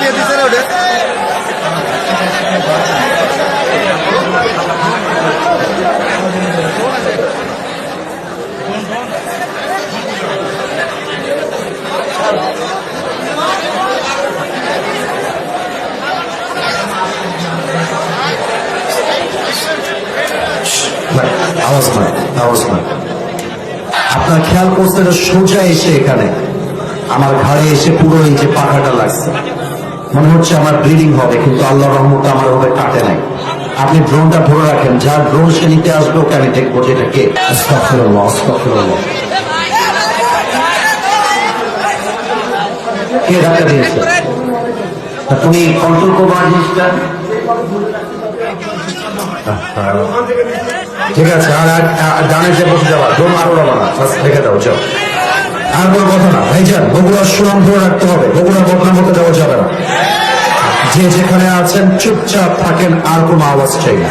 কে দিছে রে ওটা? আপনার খেয়াল করতে সোজা এসে এখানে আমার ঘাড়ে এসে পুরো এই যে পাখাটা লাগছে, মনে হচ্ছে আমার ব্লিডিং হবে, কিন্তু আল্লাহ রহমতে আমার ওভাবে কাটে নাই। আপনি ড্রোনটা ধরে রাখেন, যার ড্রোন সে নিতে আসবে ওকে আমি দেখবো যেটা কে। আস্তাগফিরুল্লাহ, আস্তাগফিরুল্লাহ। কে ধাক্কা দিয়েছে? তুমি কন্ট্রোল করবো জিনিসটা। ঠিক আছে, আর ডানে যে বসে যাওয়া ড্রোন আরো যাবো না, দেখে দাও চল। আর কোনো কথা না ভাইজান, বগুড়ার সুনাম ধরে রাখতে হবে, বগুড়া বদনাম হতে দেওয়া যাবে না। যে যেখানে আছেন চুপচাপ থাকেন, আর কোনো আওয়াজ চাই না।